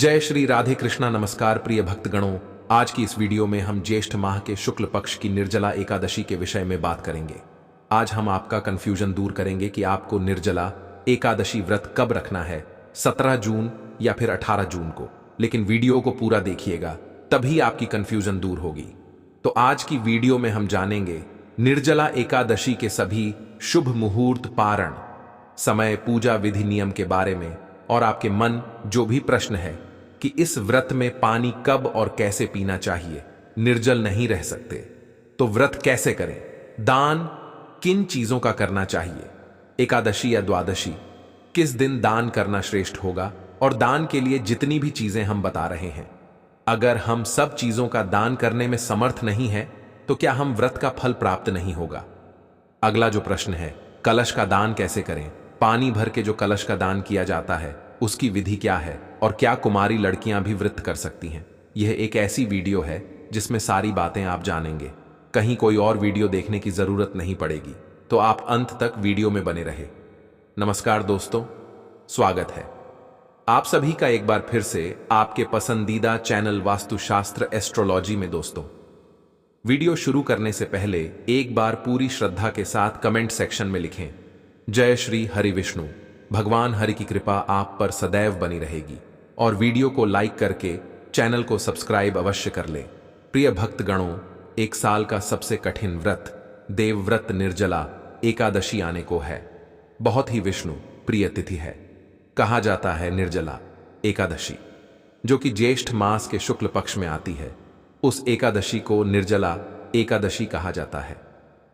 जय श्री राधे कृष्णा। नमस्कार प्रिय भक्तगणों, आज की इस वीडियो में हम ज्येष्ठ माह के शुक्ल पक्ष की निर्जला एकादशी के विषय में बात करेंगे। आज हम आपका कंफ्यूजन दूर करेंगे कि आपको निर्जला एकादशी व्रत कब रखना है, 17 जून या फिर 18 जून को। लेकिन वीडियो को पूरा देखिएगा, तभी आपकी कंफ्यूजन दूर होगी। तो आज की वीडियो में हम जानेंगे निर्जला एकादशी के सभी शुभ मुहूर्त, पारण समय, पूजा विधि, नियम के बारे में, और आपके मन जो भी प्रश्न है कि इस व्रत में पानी कब और कैसे पीना चाहिए, निर्जल नहीं रह सकते तो व्रत कैसे करें, दान किन चीजों का करना चाहिए, एकादशी या द्वादशी किस दिन दान करना श्रेष्ठ होगा, और दान के लिए जितनी भी चीजें हम बता रहे हैं, अगर हम सब चीजों का दान करने में समर्थ नहीं है तो क्या हम व्रत का फल प्राप्त नहीं होगा। अगला जो प्रश्न है, कलश का दान कैसे करें, पानी भर के जो कलश का दान किया जाता है उसकी विधि क्या है, और क्या कुमारी लड़कियां भी व्रत कर सकती हैं। यह एक ऐसी वीडियो है जिसमें सारी बातें आप जानेंगे, कहीं कोई और वीडियो देखने की जरूरत नहीं पड़ेगी, तो आप अंत तक वीडियो में बने रहे। नमस्कार दोस्तों, स्वागत है आप सभी का एक बार फिर से आपके पसंदीदा चैनल वास्तुशास्त्र एस्ट्रोलॉजी में। दोस्तों, वीडियो शुरू करने से पहले एक बार पूरी श्रद्धा के साथ कमेंट सेक्शन में लिखें, जय श्री हरि विष्णु। भगवान हरि की कृपा आप पर सदैव बनी रहेगी, और वीडियो को लाइक करके चैनल को सब्सक्राइब अवश्य कर लें। प्रिय भक्तगणों, एक साल का सबसे कठिन व्रत देवव्रत निर्जला एकादशी आने को है। बहुत ही विष्णु प्रिय तिथि है। कहा जाता है निर्जला एकादशी, जो कि ज्येष्ठ मास के शुक्ल पक्ष में आती है, उस एकादशी को निर्जला एकादशी कहा जाता है।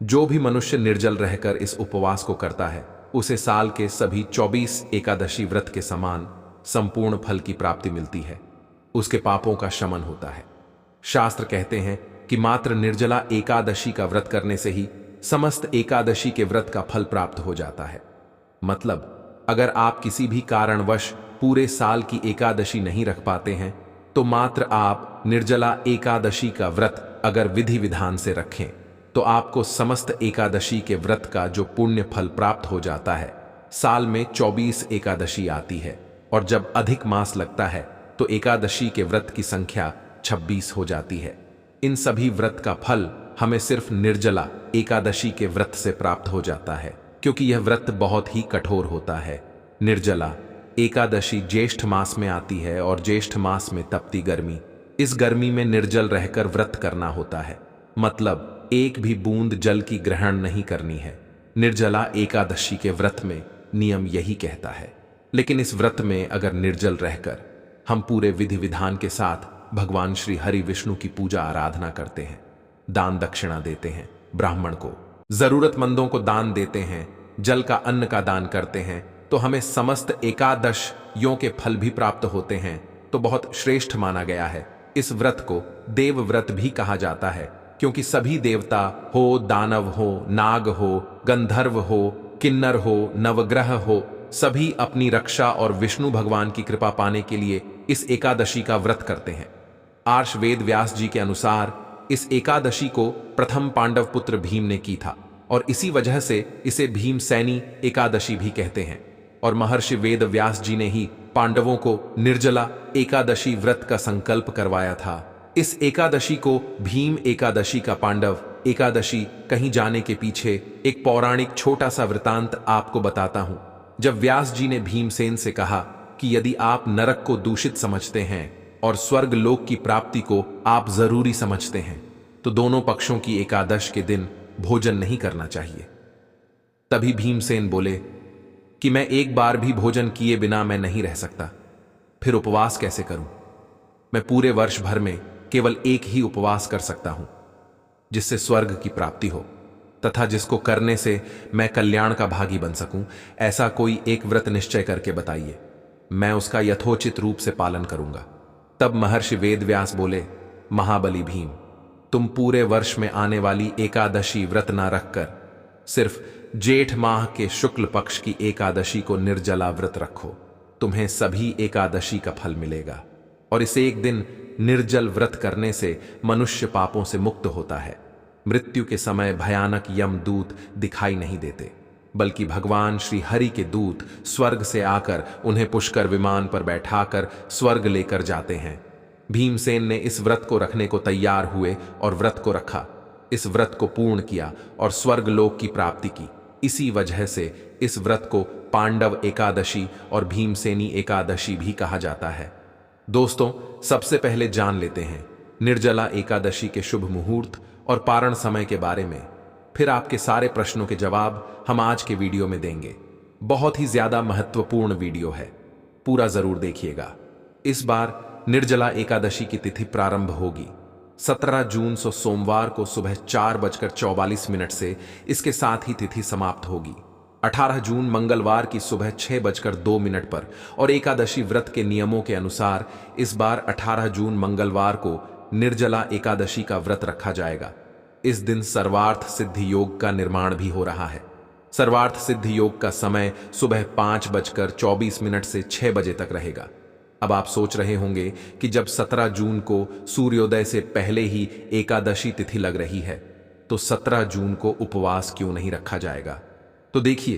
जो भी मनुष्य निर्जल रहकर इस उपवास को करता है उसे साल के सभी 24 एकादशी व्रत के समान संपूर्ण फल की प्राप्ति मिलती है, उसके पापों का शमन होता है। शास्त्र कहते हैं कि मात्र निर्जला एकादशी का व्रत करने से ही समस्त एकादशी के व्रत का फल प्राप्त हो जाता है। मतलब अगर आप किसी भी कारणवश पूरे साल की एकादशी नहीं रख पाते हैं तो मात्र आप निर्जला एकादशी का व्रत अगर विधि विधान से रखें तो आपको समस्त एकादशी के व्रत का जो पुण्य फल प्राप्त हो जाता है। साल में 24 एकादशी आती है, और जब अधिक मास लगता है तो एकादशी के व्रत की संख्या 26 हो जाती है। इन सभी व्रत का फल हमें सिर्फ निर्जला एकादशी के व्रत से प्राप्त हो जाता है, क्योंकि यह व्रत बहुत ही कठोर होता है। निर्जला एकादशी ज्येष्ठ मास में आती है, और ज्येष्ठ मास में तपती गर्मी, इस गर्मी में निर्जल रहकर व्रत करना होता है। मतलब एक भी बूंद जल की ग्रहण नहीं करनी है। निर्जला एकादशी के व्रत में नियम यही कहता है। लेकिन इस व्रत में अगर निर्जल रहकर हम पूरे विधि विधान के साथ भगवान श्री हरि विष्णु की पूजा आराधना करते हैं, दान दक्षिणा देते हैं, ब्राह्मण को, जरूरतमंदों को दान देते हैं, जल का अन्न का दान करते हैं, तो हमें समस्त एकादशियों के फल भी प्राप्त होते हैं। तो बहुत श्रेष्ठ माना गया है। इस व्रत को देव व्रत भी कहा जाता है, क्योंकि सभी देवता हो, दानव हो, नाग हो, गंधर्व हो, किन्नर हो, नवग्रह हो, सभी अपनी रक्षा और विष्णु भगवान की कृपा पाने के लिए इस एकादशी का व्रत करते हैं। आर्ष वेद व्यास जी के अनुसार इस एकादशी को प्रथम पांडव पुत्र भीम ने की था, और इसी वजह से इसे भीमसेनी एकादशी भी कहते हैं। और महर्षि वेद व्यास जी ने ही पांडवों को निर्जला एकादशी व्रत का संकल्प करवाया था। इस एकादशी को भीम एकादशी का पांडव एकादशी कहीं जाने के पीछे एक पौराणिक छोटा सा वृतांत आपको बताता हूं। जब व्यास जी ने भीमसेन से कहा कि यदि आप नरक को दूषित समझते हैं और स्वर्ग लोक की प्राप्ति को आप जरूरी समझते हैं, तो दोनों पक्षों की एकादश के दिन भोजन नहीं करना चाहिए। तभी भीमसेन बोले कि मैं एक बार भी भोजन किए बिना मैं नहीं रह सकता, फिर उपवास कैसे करूं? मैं पूरे वर्ष भर में केवल एक ही उपवास कर सकता हूं, जिससे स्वर्ग की प्राप्ति हो तथा जिसको करने से मैं कल्याण का भागी बन सकूं। ऐसा कोई एक व्रत निश्चय करके बताइए, मैं उसका यथोचित रूप से पालन करूंगा। तब महर्षि वेदव्यास बोले, महाबली भीम, तुम पूरे वर्ष में आने वाली एकादशी व्रत ना रखकर सिर्फ जेठ माह के शुक्ल पक्ष की एकादशी को निर्जला व्रत रखो, तुम्हें सभी एकादशी का फल मिलेगा। और इसे एक दिन निर्जल व्रत करने से मनुष्य पापों से मुक्त होता है। मृत्यु के समय भयानक यमदूत दिखाई नहीं देते। बल्कि भगवान श्री हरि के दूत स्वर्ग से आकर उन्हें पुष्कर विमान पर बैठाकर स्वर्ग लेकर जाते हैं। भीमसेन ने इस व्रत को रखने को तैयार हुए और व्रत को रखा, इस व्रत को पूर्ण किया और स्वर्ग लोक की प्राप्ति की। इसी वजह से इस व्रत को पांडव एकादशी और भीमसेनी एकादशी भी कहा जाता है। दोस्तों, सबसे पहले जान लेते हैं निर्जला एकादशी के शुभ मुहूर्त और पारण समय के बारे में। फिर आपके सारे प्रश्नों के जवाब हम आज के वीडियो में देंगे। बहुत ही ज्यादा महत्वपूर्ण वीडियो है, पूरा जरूर देखिएगा। इस बार निर्जला एकादशी की तिथि प्रारंभ होगी 17 जून सोमवार को सुबह 4:44 से। इसके साथ ही तिथि समाप्त होगी 18 जून मंगलवार की सुबह 6:02 पर। और एकादशी व्रत के नियमों के अनुसार इस बार 18 जून मंगलवार को निर्जला एकादशी का व्रत रखा जाएगा। इस दिन सर्वार्थ सिद्धि योग का निर्माण भी हो रहा है। सर्वार्थ सिद्धि योग का समय सुबह 5:24 से 6 बजे तक रहेगा। अब आप सोच रहे होंगे कि जब 17 जून को सूर्योदय से पहले ही एकादशी तिथि लग रही है, तो 17 जून को उपवास क्यों नहीं रखा जाएगा? तो देखिए,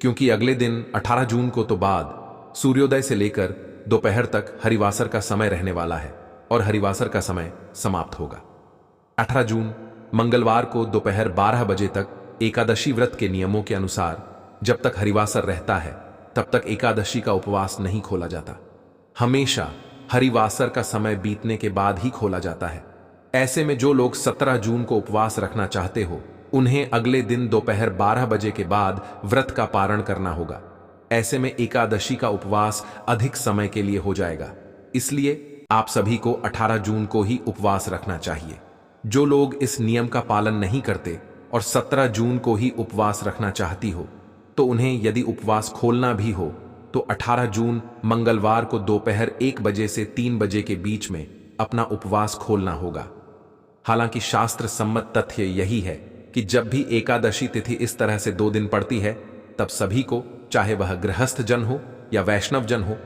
क्योंकि अगले दिन 18 जून को तो बाद सूर्योदय से लेकर दोपहर तक हरिवासर का समय रहने वाला है और हरिवासर का समय समाप्त होगा। 18 जून मंगलवार को दोपहर 12 बजे तक एकादशी व्रत के नियमों के अनुसार जब तक हरिवासर रहता है तब तक एकादशी का उपवास नहीं खोला जाता। हमेशा हरिवासर का समय बीतने के बाद ही खोला जाता है। ऐसे में जो लोग 17 जून को उपवास रखना चाहते हो, उन्हें अगले दिन दोपहर 12 बजे के बाद व्रत का पारण करना होगा। ऐसे में एकादशी का उपवास अधिक समय के लिए हो जाएगा। इसलिए आप सभी को 18 जून को ही उपवास रखना चाहिए। जो लोग इस नियम का पालन नहीं करते और 17 जून को ही उपवास रखना चाहती हो, तो उन्हें यदि उपवास खोलना भी हो तो 18 जून मंगलवार को दोपहर 1 बजे से 3 बजे के बीच में अपना उपवास खोलना होगा। हालांकि शास्त्र सम्मत तथ्य यही है कि जब भी एकादशी तिथि इस तरह से 2 दिन पड़ती है, तब सभी को, चाहे वह गृहस्थ जन हो या वैष्णव जन हो,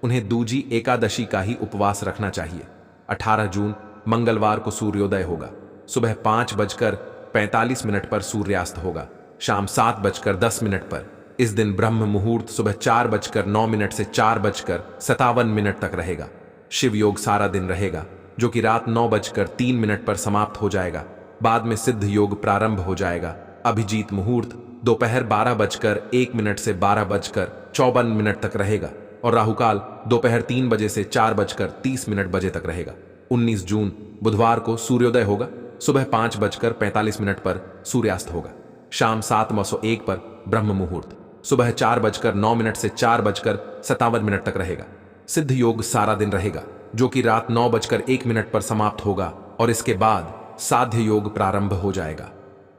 उन्हें दूजी एकादशी का ही उपवास रखना चाहिए। 18 जून मंगलवार को सूर्योदय होगा, सुबह 5:45 पर सूर्यास्त होगा, शाम 7:10 पर। इस दिन ब्रह्म मुहूर्त सुबह 4:09 से 4:57 तक रहेगा। शिव योग सारा दिन रहेगा, जो कि रात 9:03 पर समाप्त हो जाएगा। बाद में सिद्ध योग प्रारंभ हो जाएगा। अभिजीत मुहूर्त दोपहर 12:01 से 12:54 तक रहेगा और राहुकाल दोपहर 3 बजे से 4:30 बजे तक रहेगा। 19 जून बुधवार को सूर्योदय होगा, सुबह 5:45 पर सूर्यास्त होगा, शाम 7:01 पर ब्रह्म मुहूर्त सुबह 4:09 से 4:57 तक रहेगा। सिद्ध योग सारा दिन रहेगा, जो कि रात 9:01 पर समाप्त होगा और इसके बाद साध्य योग प्रारंभ हो जाएगा।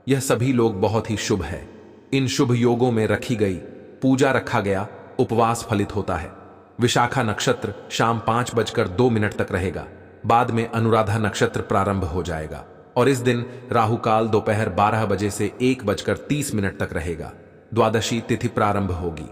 यह सभी लोग बहुत ही शुभ है। इन शुभ योगों में रखी गई पूजा, रखा गया उपवास फलित होता है। विशाखा नक्षत्र शाम 5:02 तक रहेगा। बाद में अनुराधा नक्षत्र प्रारंभ हो जाएगा और इस दिन राहुकाल दोपहर 12 बजे से 1:30 तक रहेगा। द्वादशी तिथि प्रारंभ होगी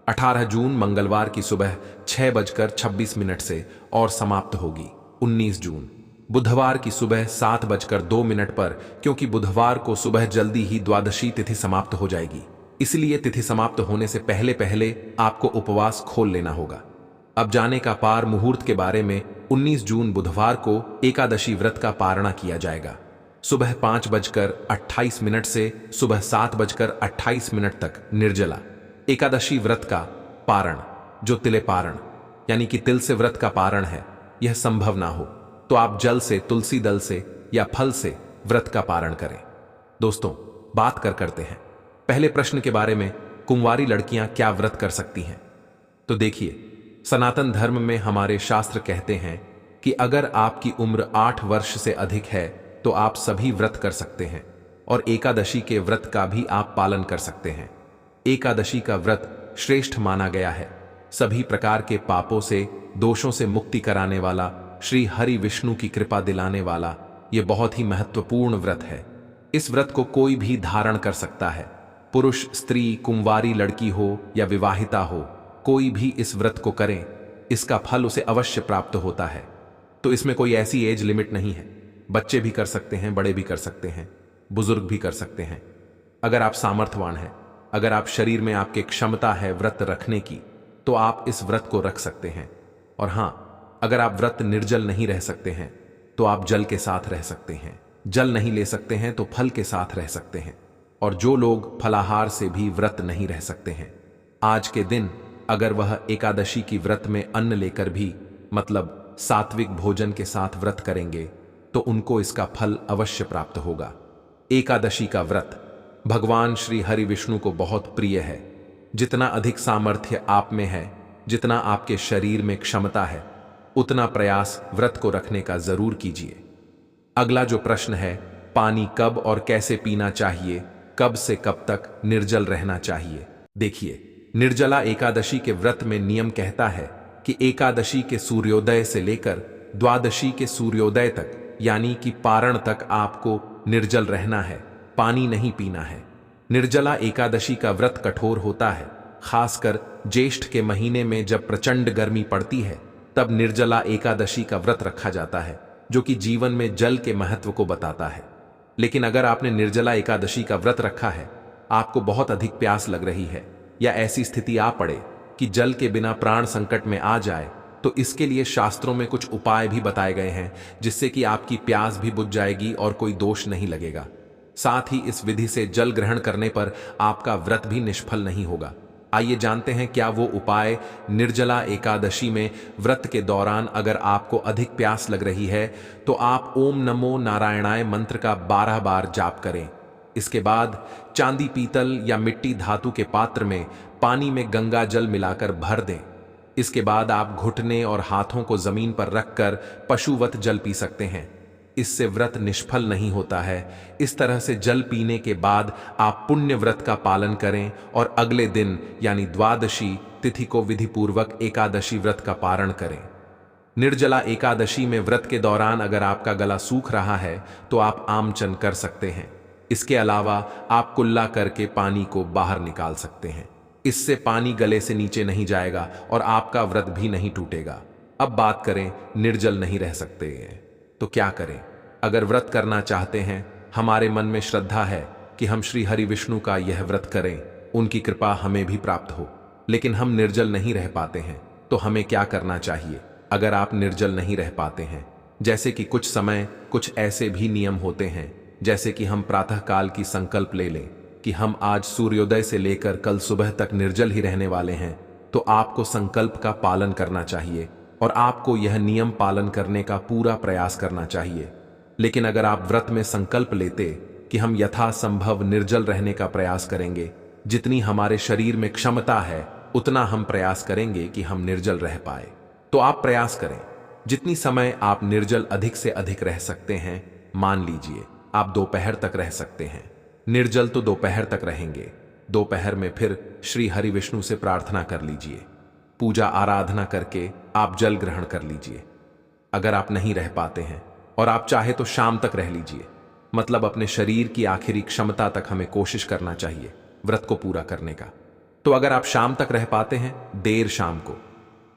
18 जून मंगलवार की सुबह 6:26 से और समाप्त होगी 19 जून बुधवार की सुबह 7:02 पर। क्योंकि बुधवार को सुबह जल्दी ही द्वादशी तिथि समाप्त हो जाएगी, इसलिए तिथि समाप्त होने से पहले पहले आपको उपवास खोल लेना होगा। अब जाने का पार मुहूर्त के बारे में। 19 जून बुधवार को एकादशी व्रत का पारणा किया जाएगा। सुबह 5:28 से सुबह 7:28 तक निर्जला एकादशी व्रत का पारण, जो तिले पारण यानी कि तिल से व्रत का पारण है, यह संभव ना हो तो आप जल से, तुलसी दल से या फल से व्रत का पारण करें। दोस्तों, बात करते हैं पहले प्रश्न के बारे में, कुंवारी लड़कियां क्या व्रत कर सकती हैं? तो देखिए, सनातन धर्म में हमारे शास्त्र कहते हैं कि अगर आपकी उम्र 8 वर्ष से अधिक है तो आप सभी व्रत कर सकते हैं और एकादशी के व्रत का भी आप पालन कर सकते हैं। एकादशी का व्रत श्रेष्ठ माना गया है। सभी प्रकार के पापों से, दोषों से मुक्ति कराने वाला, श्री हरि विष्णु की कृपा दिलाने वाला यह बहुत ही महत्वपूर्ण व्रत है। इस व्रत को कोई भी धारण कर सकता है। पुरुष, स्त्री, कुंवारी लड़की हो या विवाहिता हो, कोई भी इस व्रत को करें, इसका फल उसे अवश्य प्राप्त होता है। तो इसमें कोई ऐसी एज लिमिट नहीं है। बच्चे भी कर सकते हैं, बड़े भी कर सकते हैं, बुजुर्ग भी कर सकते हैं। अगर आप सामर्थ्यवान हैं अगर आप शरीर में आपके क्षमता है व्रत रखने की, तो आप इस व्रत को रख सकते हैं। और हां, अगर आप व्रत निर्जल नहीं रह सकते हैं तो आप जल के साथ रह सकते हैं। जल नहीं ले सकते हैं तो फल के साथ रह सकते हैं। और जो लोग फलाहार से भी व्रत नहीं रह सकते हैं, आज के दिन अगर वह एकादशी की व्रत में अन्न लेकर भी, मतलब सात्विक भोजन के साथ व्रत करेंगे, तो उनको इसका फल अवश्य प्राप्त होगा। एकादशी का व्रत भगवान श्री हरि विष्णु को बहुत प्रिय है। जितना अधिक सामर्थ्य आप में है, जितना आपके शरीर में क्षमता है, उतना प्रयास व्रत को रखने का जरूर कीजिए। अगला जो प्रश्न है, पानी कब और कैसे पीना चाहिए, कब से कब तक निर्जल रहना चाहिए। देखिए, निर्जला एकादशी के व्रत में नियम कहता है कि एकादशी के सूर्योदय से लेकर द्वादशी के सूर्योदय तक, यानी कि पारण तक आपको निर्जल रहना है, पानी नहीं पीना है। निर्जला एकादशी का व्रत कठोर होता है। खासकर ज्येष्ठ के महीने में जब प्रचंड गर्मी पड़ती है, तब निर्जला एकादशी का व्रत रखा जाता है, जो कि जीवन में जल के महत्व को बताता है। लेकिन अगर आपने निर्जला एकादशी का व्रत रखा है, आपको बहुत अधिक प्यास लग रही है, या ऐसी स्थिति आ पड़े कि जल के बिना प्राण संकट में आ जाए, तो इसके लिए शास्त्रों में कुछ उपाय भी बताए गए हैं, जिससे कि आपकी प्यास भी बुझ जाएगी और कोई दोष नहीं लगेगा। साथ ही इस विधि से जल ग्रहण करने पर आपका व्रत भी निष्फल नहीं होगा। आइए जानते हैं क्या वो उपाय निर्जला एकादशी में व्रत के दौरान अगर आपको अधिक प्यास लग रही है, तो आप ओम नमो नारायणाय मंत्र का 12 बार जाप करें। इसके बाद चांदी, पीतल या मिट्टी धातु के पात्र में पानी में गंगा जल मिलाकर भर दें। इसके बाद आप घुटने और हाथों को जमीन पर रखकर पशुवत जल पी सकते हैं। इससे व्रत निष्फल नहीं होता है। इस तरह से जल पीने के बाद आप पुण्य व्रत का पालन करें और अगले दिन यानी द्वादशी तिथि को विधिपूर्वक एकादशी व्रत का पारण करें। निर्जला एकादशी में व्रत के दौरान अगर आपका गला सूख रहा है, तो आप आमचन कर सकते हैं। इसके अलावा आप कुल्ला करके पानी को बाहर निकाल सकते हैं। इससे पानी गले से नीचे नहीं जाएगा और आपका व्रत भी नहीं टूटेगा। अब बात करें निर्जल नहीं रह सकते तो क्या करें। अगर व्रत करना चाहते हैं, हमारे मन में श्रद्धा है कि हम श्री हरि विष्णु का यह व्रत करें, उनकी कृपा हमें भी प्राप्त हो, लेकिन हम निर्जल नहीं रह पाते हैं, तो हमें क्या करना चाहिए। अगर आप निर्जल नहीं रह पाते हैं, जैसे कि कुछ समय कुछ ऐसे भी नियम होते हैं, जैसे कि हम प्रातः काल की संकल्प ले लें कि हम आज सूर्योदय से लेकर कल सुबह तक निर्जल ही रहने वाले हैं, तो आपको संकल्प का पालन करना चाहिए और आपको यह नियम पालन करने का पूरा प्रयास करना चाहिए। लेकिन अगर आप व्रत में संकल्प लेते कि हम यथासंभव निर्जल रहने का प्रयास करेंगे, जितनी हमारे शरीर में क्षमता है उतना हम प्रयास करेंगे कि हम निर्जल रह पाए, तो आप प्रयास करें। जितनी समय आप निर्जल अधिक से अधिक रह सकते हैं, मान लीजिए आप दोपहर तक रह सकते हैं, निर्जल तो दोपहर तक रहेंगे। दोपहर में फिर श्री हरि विष्णु से प्रार्थना कर लीजिए, पूजा आराधना करके आप जल ग्रहण कर लीजिए। अगर आप नहीं रह पाते हैं और आप चाहे तो शाम तक रह लीजिए, मतलब अपने शरीर की आखिरी क्षमता तक हमें कोशिश करना चाहिए व्रत को पूरा करने का। तो अगर आप शाम तक रह पाते हैं, देर शाम को,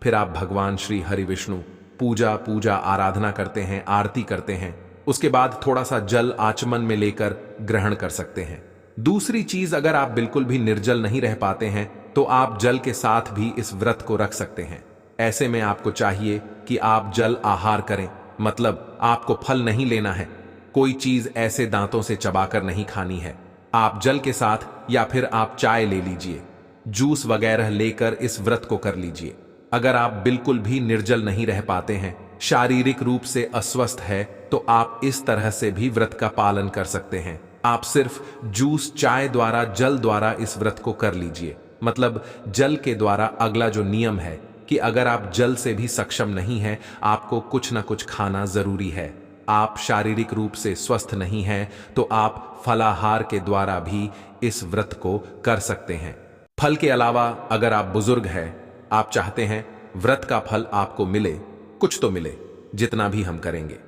फिर आप भगवान श्री हरि विष्णु पूजा आराधना करते हैं, आरती करते हैं। उसके बाद थोड़ा सा जल आचमन में लेकर ग्रहण कर सकते हैं। दूसरी चीज, अगर आप बिल्कुल भी निर्जल नहीं रह पाते हैं, तो आप जल के साथ भी इस व्रत को रख सकते हैं। ऐसे में आपको चाहिए कि आप जल आहार करें, मतलब आपको फल नहीं लेना है, कोई चीज ऐसे दांतों से चबाकर नहीं खानी है। आप जल के साथ या फिर आप चाय ले लीजिए, जूस वगैरह लेकर इस व्रत को कर लीजिए। अगर आप बिल्कुल भी निर्जल नहीं रह पाते हैं, शारीरिक रूप से अस्वस्थ है, तो आप इस तरह से भी व्रत का पालन कर सकते हैं। आप सिर्फ जूस, चाय द्वारा, जल द्वारा इस व्रत को कर लीजिए। मतलब जल के द्वारा अगला जो नियम है कि अगर आप जल से भी सक्षम नहीं हैं, आपको कुछ ना कुछ खाना जरूरी है। आप शारीरिक रूप से स्वस्थ नहीं हैं, तो आप फलाहार के द्वारा भी इस व्रत को कर सकते हैं। फल के अलावा अगर आप बुजुर्ग हैं, आप चाहते हैं व्रत का फल आपको मिले, कुछ तो मिले, जितना भी हम करेंगे,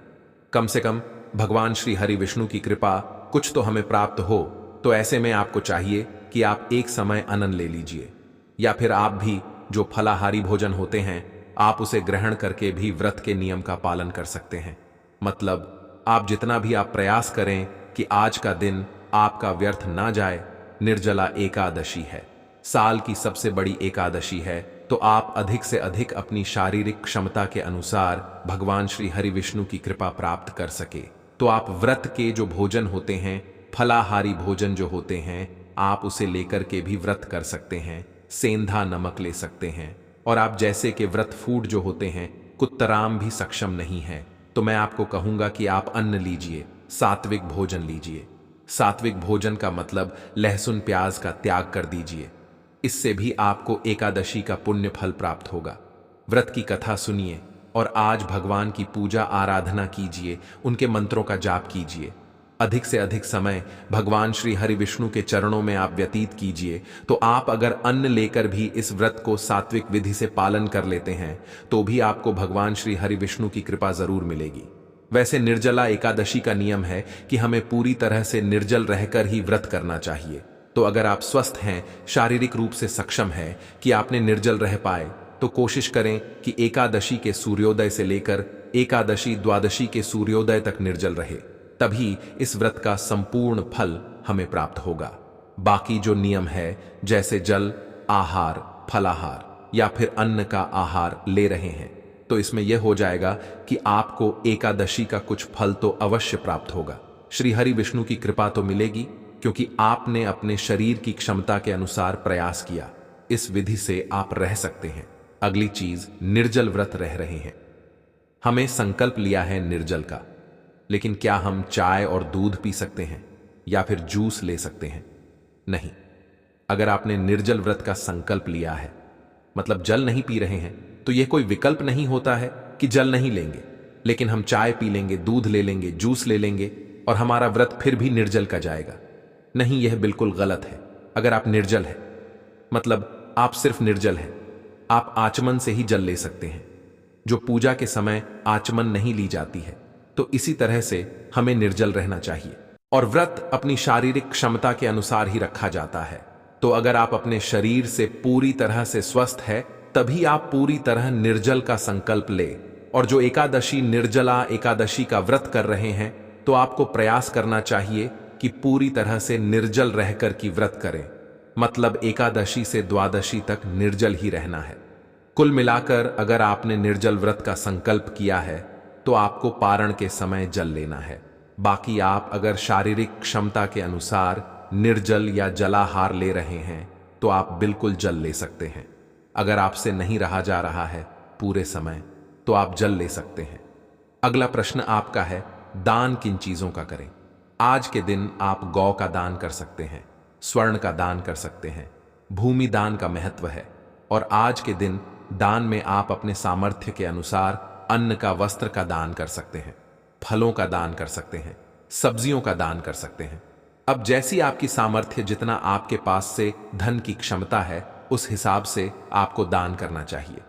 कम से कम भगवान श्री हरि विष्णु की कृपा कुछ तो हमें प्राप्त हो। तो ऐसे में आपको चाहिए कि आप एक समय अन्न ले लीजिए, या फिर आप भी जो फलाहारी भोजन होते हैं, आप उसे ग्रहण करके भी व्रत के नियम का पालन कर सकते हैं। मतलब आप जितना भी आप प्रयास करें कि आज का दिन आपका व्यर्थ ना जाए, निर्जला एकादशी है। साल की सबसे बड़ी एकादशी है, तो आप अधिक से अधिक अपनी शारीरिक क्षमता के अनुसार भगवान श्री हरि विष्णु की कृपा प्राप्त कर सके तो आप व्रत के जो भोजन होते हैं, फलाहारी भोजन जो होते हैं, आप उसे लेकर के भी व्रत कर सकते हैं। सेंधा नमक ले सकते हैं। और आप जैसे कि व्रत फूड जो होते हैं, कुत्तराम भी सक्षम नहीं है, तो मैं आपको कहूंगा कि आप अन्न लीजिए, सात्विक भोजन लीजिए। सात्विक भोजन का मतलब लहसुन प्याज का त्याग कर दीजिए। इससे भी आपको एकादशी का पुण्य फल प्राप्त होगा। व्रत की कथा सुनिए और आज भगवान की पूजा आराधना कीजिए, उनके मंत्रों का जाप कीजिए। अधिक से अधिक समय भगवान श्री हरि विष्णु के चरणों में आप व्यतीत कीजिए। तो आप अगर अन्न लेकर भी इस व्रत को सात्विक विधि से पालन कर लेते हैं तो भी आपको भगवान श्री हरि विष्णु की कृपा जरूर मिलेगी। वैसे निर्जला एकादशी का नियम है कि हमें पूरी तरह से निर्जल रहकर ही व्रत करना चाहिए। तो अगर आप स्वस्थ हैं, शारीरिक रूप से सक्षम हैं कि आपने निर्जल रह पाए, तो कोशिश करें कि एकादशी के सूर्योदय से लेकर एकादशी द्वादशी के सूर्योदय तक निर्जल रहे, तभी इस व्रत का संपूर्ण फल हमें प्राप्त होगा। बाकी जो नियम है, जैसे जल आहार, फलाहार या फिर अन्न का आहार ले रहे हैं, तो इसमें यह हो जाएगा कि आपको एकादशी का कुछ फल तो अवश्य प्राप्त होगा। श्री हरि विष्णु की कृपा तो मिलेगी, क्योंकि आपने अपने शरीर की क्षमता के अनुसार प्रयास किया। इस विधि से आप रह सकते हैं। अगली चीज, निर्जल व्रत रह रहे हैं। हमें संकल्प लिया है निर्जल का, लेकिन क्या हम चाय और दूध पी सकते हैं या फिर जूस ले सकते हैं? नहीं। अगर आपने निर्जल व्रत का संकल्प लिया है, मतलब जल नहीं पी रहे हैं, तो यह कोई विकल्प नहीं होता है कि जल नहीं लेंगे, लेकिन हम चाय पी लेंगे, दूध ले लेंगे, जूस ले लेंगे और हमारा व्रत फिर भी निर्जल का जाएगा। नहीं, यह बिल्कुल गलत है। अगर आप निर्जल हैं, मतलब आप सिर्फ निर्जल हैं, आप आचमन से ही जल ले सकते हैं, जो पूजा के समय आचमन नहीं ली जाती है। तो इसी तरह से हमें निर्जल रहना चाहिए। और व्रत अपनी शारीरिक क्षमता के अनुसार ही रखा जाता है। तो अगर आप अपने शरीर से पूरी तरह से स्वस्थ है, तभी आप पूरी तरह निर्जल का संकल्प ले। और जो एकादशी निर्जला एकादशी का व्रत कर रहे हैं, तो आपको प्रयास करना चाहिए कि पूरी तरह से निर्जल रहकर की व्रत करें। मतलब एकादशी से द्वादशी तक निर्जल ही रहना है। कुल मिलाकर अगर आपने निर्जल व्रत का संकल्प किया है, तो आपको पारण के समय जल लेना है। बाकी आप अगर शारीरिक क्षमता के अनुसार निर्जल या जलाहार ले रहे हैं, तो आप बिल्कुल जल ले सकते हैं। अगर आपसे नहीं रहा जा रहा है पूरे समय, तो आप जल ले सकते हैं। अगला प्रश्न आपका है, दान किन चीजों का करें? आज के दिन आप गौ का दान कर सकते हैं, स्वर्ण का दान कर सकते हैं। भूमि दान का महत्व है। और आज के दिन दान में आप अपने सामर्थ्य के अनुसार अन्न का, वस्त्र का दान कर सकते हैं, फलों का दान कर सकते हैं, सब्जियों का दान कर सकते हैं। अब जैसी आपकी सामर्थ्य, जितना आपके पास से धन की क्षमता है, उस हिसाब से आपको दान करना चाहिए।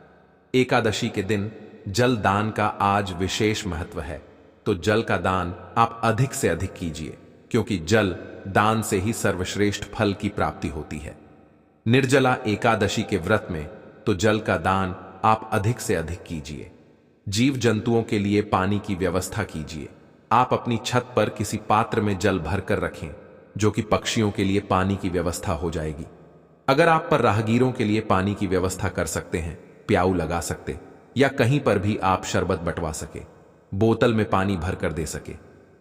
एकादशी के दिन जल दान का आज विशेष महत्व है, तो जल का दान आप अधिक से अधिक कीजिए, क्योंकि जल दान से ही सर्वश्रेष्ठ फल की प्राप्ति होती है। निर्जला एकादशी के व्रत में तो जल का दान आप अधिक से अधिक कीजिए। जीव जंतुओं के लिए पानी की व्यवस्था कीजिए। आप अपनी छत पर किसी पात्र में जल भरकर रखें, जो कि पक्षियों के लिए पानी की व्यवस्था हो जाएगी। अगर आप पर राहगीरों के लिए पानी की व्यवस्था कर सकते हैं, प्याऊ लगा सकते, या कहीं पर भी आप शरबत बंटवा सके, बोतल में पानी भर कर दे सके,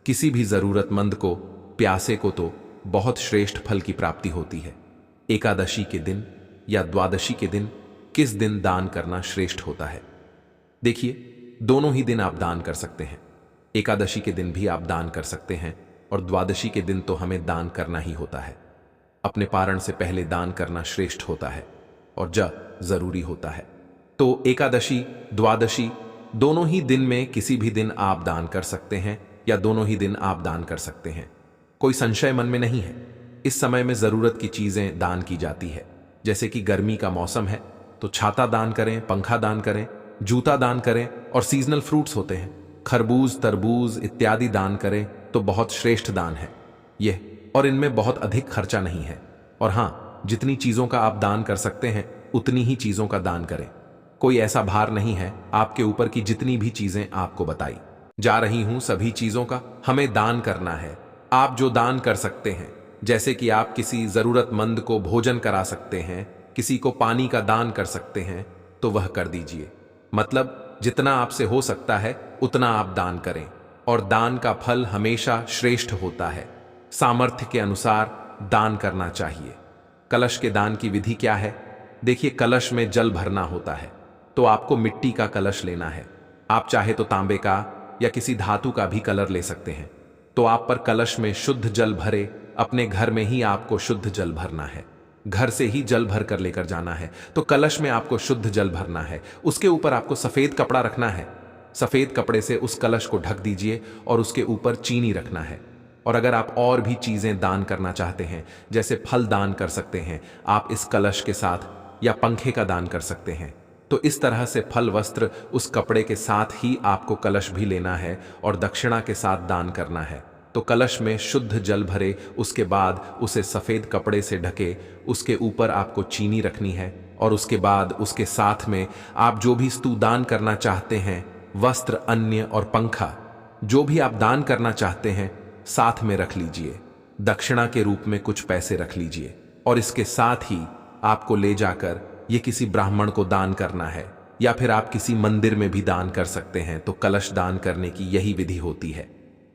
किसी भी जरूरतमंद को, प्यासे को, तो बहुत श्रेष्ठ फल की प्राप्ति होती है। एकादशी के दिन या द्वादशी के दिन किस दिन दान करना श्रेष्ठ होता है? देखिए, दोनों ही दिन आप दान कर सकते हैं। एकादशी के दिन भी आप दान कर सकते हैं और द्वादशी के दिन तो हमें दान करना ही होता है। अपने पारण से पहले दान करना श्रेष्ठ होता है और जरूरी होता है। तो एकादशी, द्वादशी दोनों ही दिन में किसी भी दिन आप दान कर सकते हैं या दोनों ही दिन आप दान कर सकते हैं। कोई संशय मन में नहीं है। इस समय में जरूरत की चीजें दान की जाती है। जैसे कि गर्मी का मौसम है तो छाता दान करें, पंखा दान करें, जूता दान करें, और सीजनल फ्रूट्स होते हैं, खरबूज, तरबूज इत्यादि दान करें तो बहुत श्रेष्ठ दान है यह, और इनमें बहुत अधिक खर्चा नहीं है। और हाँ, जितनी चीजों का आप दान कर सकते हैं उतनी ही चीजों का दान करें। कोई ऐसा भार नहीं है आपके ऊपर की जितनी भी चीजें आपको बताई जा रही हूं, सभी चीजों का हमें दान करना है। आप जो दान कर सकते हैं जैसे कि आप किसी जरूरतमंद को भोजन करा सकते हैं, किसी को पानी का दान कर सकते हैं, तो वह कर दीजिए। मतलब जितना आपसे हो सकता है उतना आप दान करें, और दान का फल हमेशा श्रेष्ठ होता है। सामर्थ्य के अनुसार दान करना चाहिए। कलश के दान की विधि क्या है? देखिए, कलश में जल भरना होता है, तो आपको मिट्टी का कलश लेना है। आप चाहे तो तांबे का या किसी धातु का भी कलर ले सकते हैं। तो आप पर कलश में शुद्ध जल भरे, अपने घर में ही आपको शुद्ध जल भरना है। घर से ही जल भर कर लेकर जाना है। तो कलश में आपको शुद्ध जल भरना है। उसके ऊपर आपको सफेद कपड़ा रखना है। सफेद कपड़े से उस कलश को ढक दीजिए और उसके ऊपर चीनी रखना है। और अगर आप और भी चीजें दान करना चाहते हैं, जैसे फल दान कर सकते हैं आप इस कलश के साथ, या पंखे का दान कर सकते हैं। तो इस तरह से फल, वस्त्र, उस कपड़े के साथ ही आपको कलश भी लेना है और दक्षिणा के साथ दान करना है। तो कलश में शुद्ध जल भरे, उसके बाद उसे सफेद कपड़े से ढके, उसके ऊपर आपको चीनी रखनी है, और उसके बाद उसके साथ में आप जो भी स्तु दान करना चाहते हैं, वस्त्र, अन्य और पंखा, जो भी आप दान करना चाहते हैं साथ में रख लीजिए। दक्षिणा के रूप में कुछ पैसे रख लीजिए, और इसके साथ ही आपको ले जाकर ये किसी ब्राह्मण को दान करना है, या फिर आप किसी मंदिर में भी दान कर सकते हैं। तो कलश दान करने की यही विधि होती है।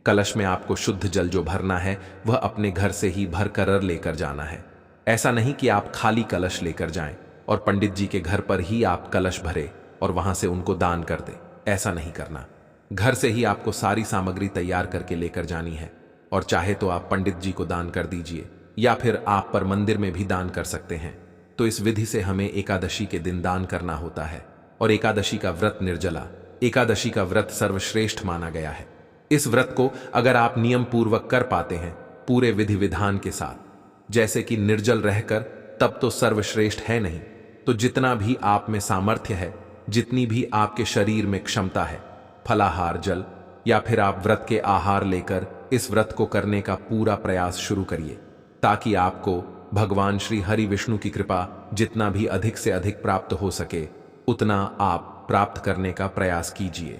कलश में आपको शुद्ध जल जो भरना है वह अपने घर से ही भर कर लेकर जाना है। ऐसा नहीं कि आप खाली कलश लेकर जाएं और पंडित जी के घर पर ही आप कलश भरे और वहां से उनको दान कर दें। ऐसा नहीं करना। घर से ही आपको सारी सामग्री तैयार करके लेकर जानी है, और चाहे तो आप पंडित जी को दान कर दीजिए, या फिर आप पर मंदिर में भी दान कर सकते हैं। तो इस विधि से हमें एकादशी के दिन दान करना होता है, और एकादशी का व्रत निर्जला एकादशी का व्रत सर्वश्रेष्ठ माना गया है। इस व्रत को अगर आप नियम पूर्वक कर पाते हैं, पूरे विधि विधान के साथ, जैसे कि निर्जल रहकर, तब तो सर्वश्रेष्ठ है नहीं, तो जितना भी आप में सामर्थ्य है, जितनी भी आपके शरीर में क्षमता है, फलाहार, जल, या फिर आप व्रत के आहार लेकर इस व्रत को करने का पूरा प्रयास शुरू करिए, ताकि आपको भगवान श्री हरि विष्णु की कृपा जितना भी अधिक से अधिक प्राप्त हो सके, उतना आप प्राप्त करने का प्रयास कीजिए।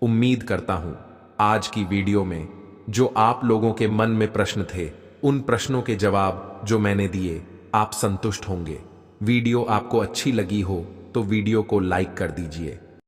उम्मीद करता हूं आज की वीडियो में जो आप लोगों के मन में प्रश्न थे, उन प्रश्नों के जवाब जो मैंने दिए, आप संतुष्ट होंगे। वीडियो आपको अच्छी लगी हो तो वीडियो को लाइक कर दीजिए।